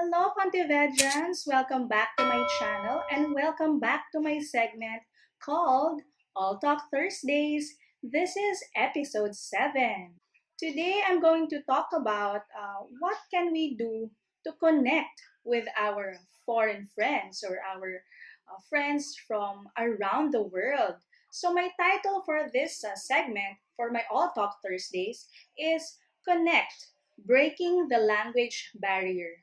Hello, Pontevedrans! Welcome back to my channel and welcome back to my segment called All Talk Thursdays. This is episode 7. Today I'm going to talk about what can we do to connect with our foreign friends or our friends from around the world. So my title for this segment for my All Talk Thursdays is Connect, Breaking the Language Barrier.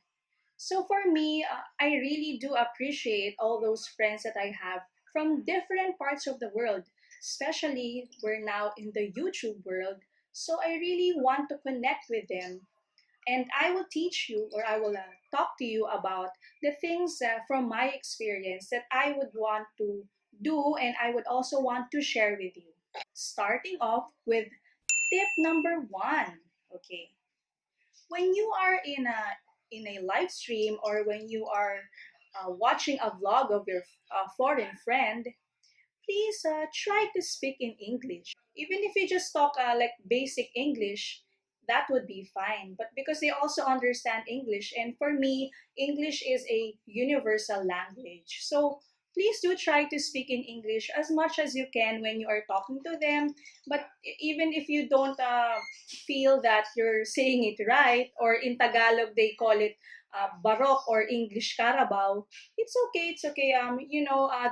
So for me, I really do appreciate all those friends that I have from different parts of the world, especially we're now in the YouTube world. So I really want to connect with them. And I will teach you or I will talk to you about the things from my experience that I would want to do and I would also want to share with you. Starting off with tip number 1. Okay, when you are in a live stream or when you are watching a vlog of your foreign friend, please try to speak in English. Even if you just talk like basic English, that would be fine. But because they also understand English, and for me, English is a universal language. So please do try to speak in English as much as you can when you are talking to them. But even if you don't feel that you're saying it right, or in Tagalog, they call it Barok or English Carabao, it's okay. It's okay.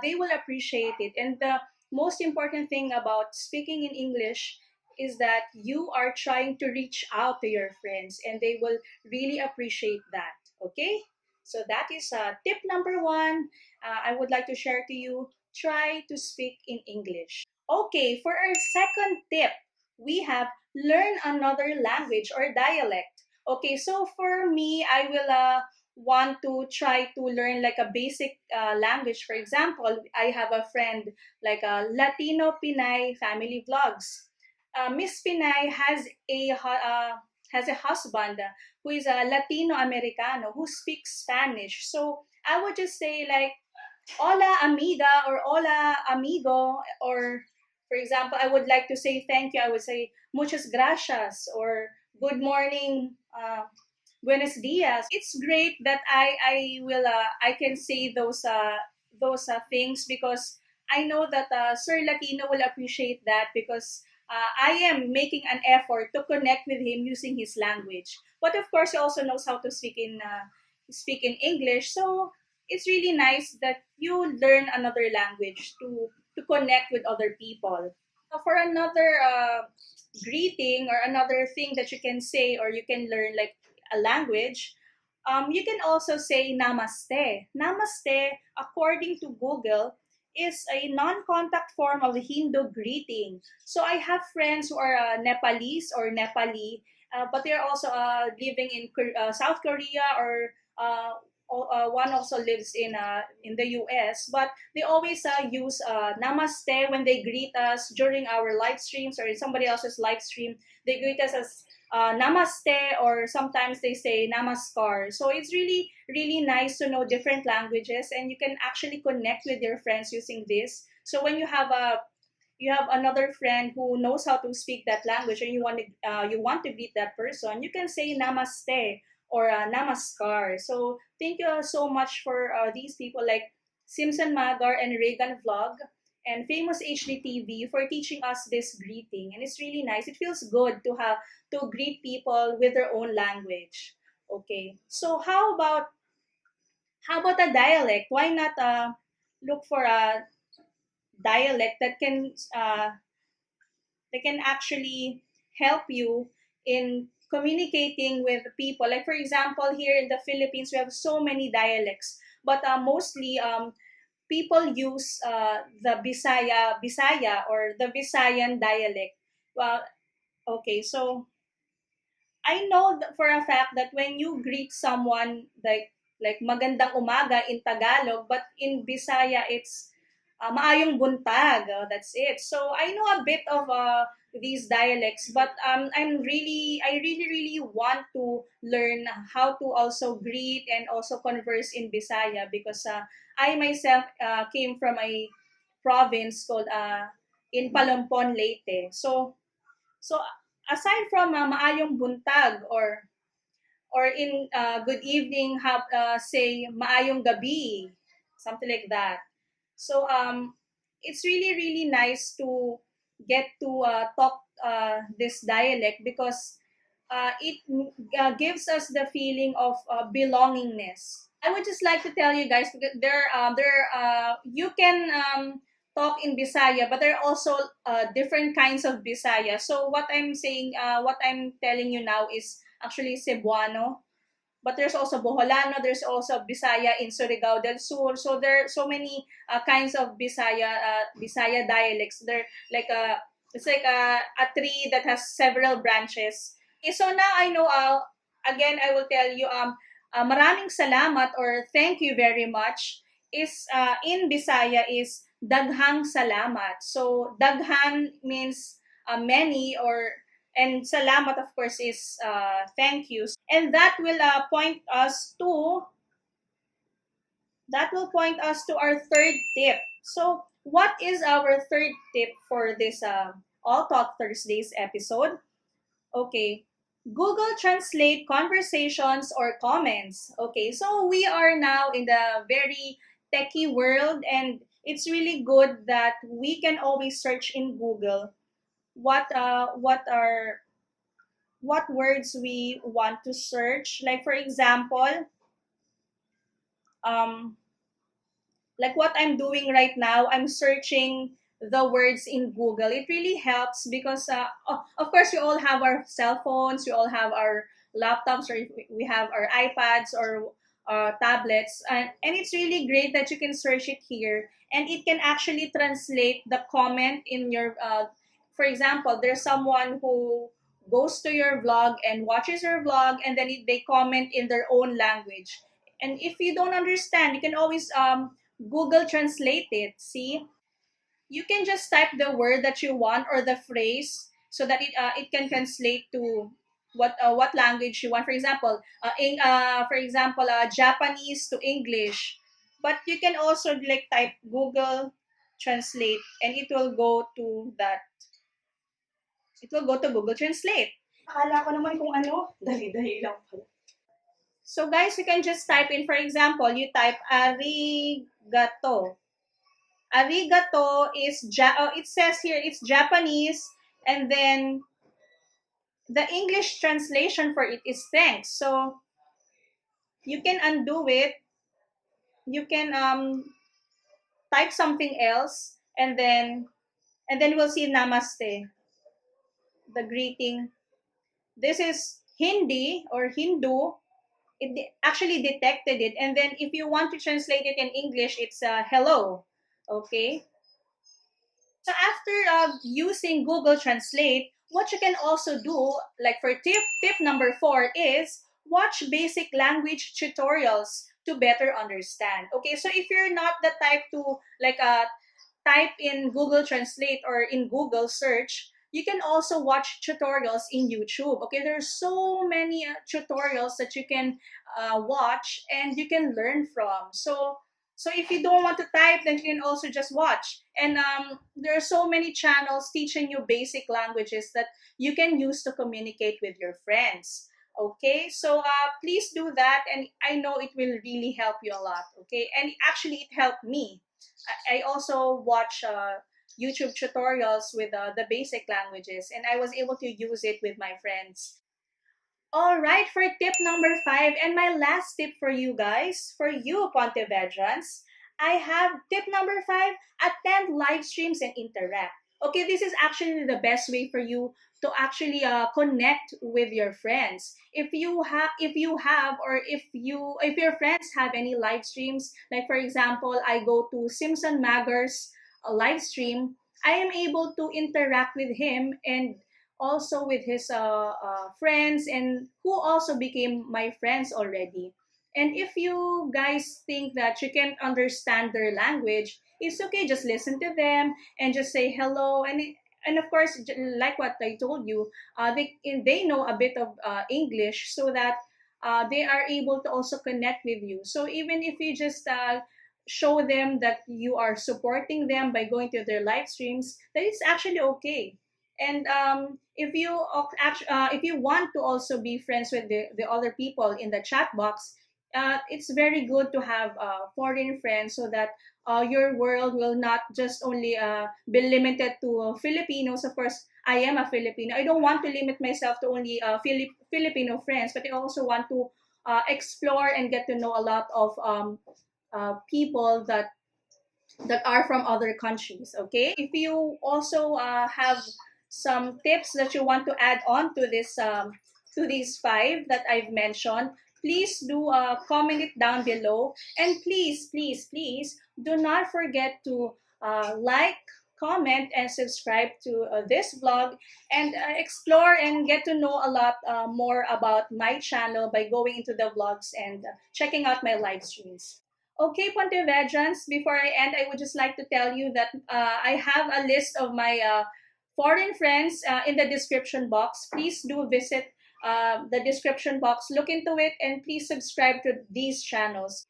They will appreciate it. And the most important thing about speaking in English is that you are trying to reach out to your friends, and they will really appreciate that. Okay. So that is tip number 1. I would like to share to you. Try to speak in English. Okay. For our second tip, we have learn another language or dialect. Okay. So for me, I will want to try to learn like a basic language. For example, I have a friend like a Latino Pinay family vlogs. Miss Pinay has a husband who is a Latino Americano who speaks Spanish. So I would just say like hola amiga or hola amigo, or for example, I would like to say thank you. I would say muchas gracias or good morning. Buenos dias. It's great that I can say those things because I know that Sir Latino will appreciate that because I am making an effort to connect with him using his language. But of course, he also knows how to speak in English. So it's really nice that you learn another language to connect with other people. For another greeting or another thing that you can say or you can learn like a language, you can also say namaste. Namaste, according to Google, is a non-contact form of Hindu greeting. So I have friends who are Nepalese or Nepali, but they're also living in South Korea or one also lives in the US. But they always use namaste when they greet us during our live streams or in somebody else's live stream. They greet us as namaste, or sometimes they say namaskar. So it's really, really nice to know different languages, and you can actually connect with your friends using this. So when you have another friend who knows how to speak that language, and you want to greet that person, you can say namaste or namaskar. So thank you so much for these people like Simpson Magar and Regan Vlog and Famous HDTV for teaching us this greeting. And it's really nice. It feels good to greet people with their own language. Okay. So how about a dialect? Why not look for a dialect that can actually help you in communicating with people. Like for example, here in the Philippines, we have so many dialects, but mostly people use the Bisaya or the Visayan dialect. Well, okay, so I know for a fact that when you greet someone like magandang umaga in Tagalog, but in Bisaya it's maayong buntag. That's it. So I know a bit of these dialects, but I really, really want to learn how to also greet and also converse in Bisaya because I myself came from a province called in Palampon, Leyte. So aside from maayong buntag or in good evening, have say maayong gabi, something like that. So it's really really nice to get to talk this dialect because it gives us the feeling of belongingness. I would just like to tell you guys because you can talk in Bisaya, but there are also different kinds of Bisaya. So what I'm telling you now is actually Cebuano, but there's also Boholano, there's also Bisaya in Surigao del Sur. So there are so many kinds of Bisaya dialects. They're like it's like a tree that has several branches. So now I know, again, I will tell you, maraming salamat or thank you very much is in Bisaya is daghang salamat. So daghan means many, or and salamat of course is thank you. And that will point us to our third tip. So what is our third tip for this All Talk Thursdays episode? Okay. Google Translate conversations or comments. Okay, so we are now in the very techie world, and it's really good that we can always search in Google what words we want to search. Like for example, um, like what I'm doing right now, I'm searching the words in Google. It really helps because, of course, we all have our cell phones, we all have our laptops, or we have our iPads or tablets, and it's really great that you can search it here, and it can actually translate the comment in your. For example, there's someone who goes to your vlog and watches your vlog, and then they comment in their own language. And if you don't understand, you can always Google Translate it. See, you can just type the word that you want or the phrase so that it can translate to what language you want. For example, Japanese to English. But you can also like type Google Translate, and it will go to that. It will go to Google Translate. Akala ko naman kung ano, dali-dali lang pala. So guys, you can just type in, for example, you type arigato. Arigato is it says here it's Japanese, and then the English translation for it is thanks. So you can undo it. You can type something else, and then we'll see namaste, the greeting. This is Hindi or Hindu. Actually detected it, and then if you want to translate it in English, it's hello. Okay. So after using Google Translate, what you can also do, like for tip number 4, is watch basic language tutorials to better understand. Okay, so if you're not the type to like type in Google Translate or in Google search, you can also watch tutorials in YouTube. Okay, there's so many tutorials that you can watch and you can learn from. So if you don't want to type, then you can also just watch. And there are so many channels teaching you basic languages that you can use to communicate with your friends. Okay, so please do that, and I know it will really help you a lot. Okay, and actually, it helped me. I also watch YouTube tutorials with the basic languages, and I was able to use it with my friends. All right, for tip number 5, and my last tip for you guys, for you Pontevedrans, I have tip number 5: attend live streams and interact. Okay, this is actually the best way for you to actually connect with your friends. If your friends have any live streams, like for example, I go to Simpson Maggers live stream, I am able to interact with him and also with his friends, and who also became my friends already. And if you guys think that you can't understand their language, it's okay. Just listen to them and just say hello. And of course, like what I told you, they know a bit of English, so that they are able to also connect with you. So even if you just show them that you are supporting them by going to their live streams, that it's actually okay. And if you want to also be friends with the other people in the chat box, it's very good to have foreign friends so that your world will not just only be limited to Filipinos. Of course, I am a Filipino. I don't want to limit myself to only Filipino friends, but I also want to explore and get to know a lot of people that are from other countries. Okay, if you also have some tips that you want to add on to these five that I've mentioned, please do comment it down below, and please do not forget to like, comment, and subscribe to this vlog, and explore and get to know a lot more about my channel by going into the vlogs and checking out my live streams. Okay, Pontevedrans, before I end, I would just like to tell you that I have a list of my foreign friends in the description box. Please do visit the description box, look into it, and please subscribe to these channels.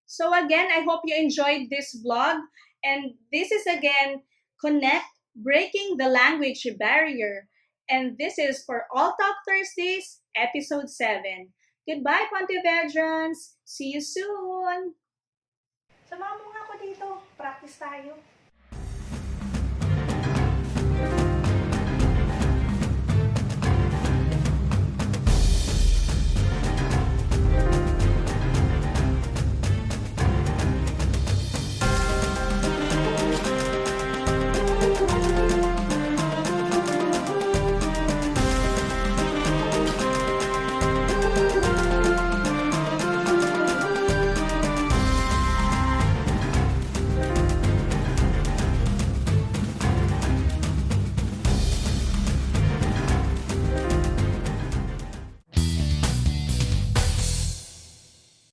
So again, I hope you enjoyed this vlog. And this is again, Connect, Breaking the Language Barrier. And this is for All Talk Thursdays, Episode 7. Goodbye, Pontevedrans. See you soon! Samahan mo nga ako dito. Practice tayo.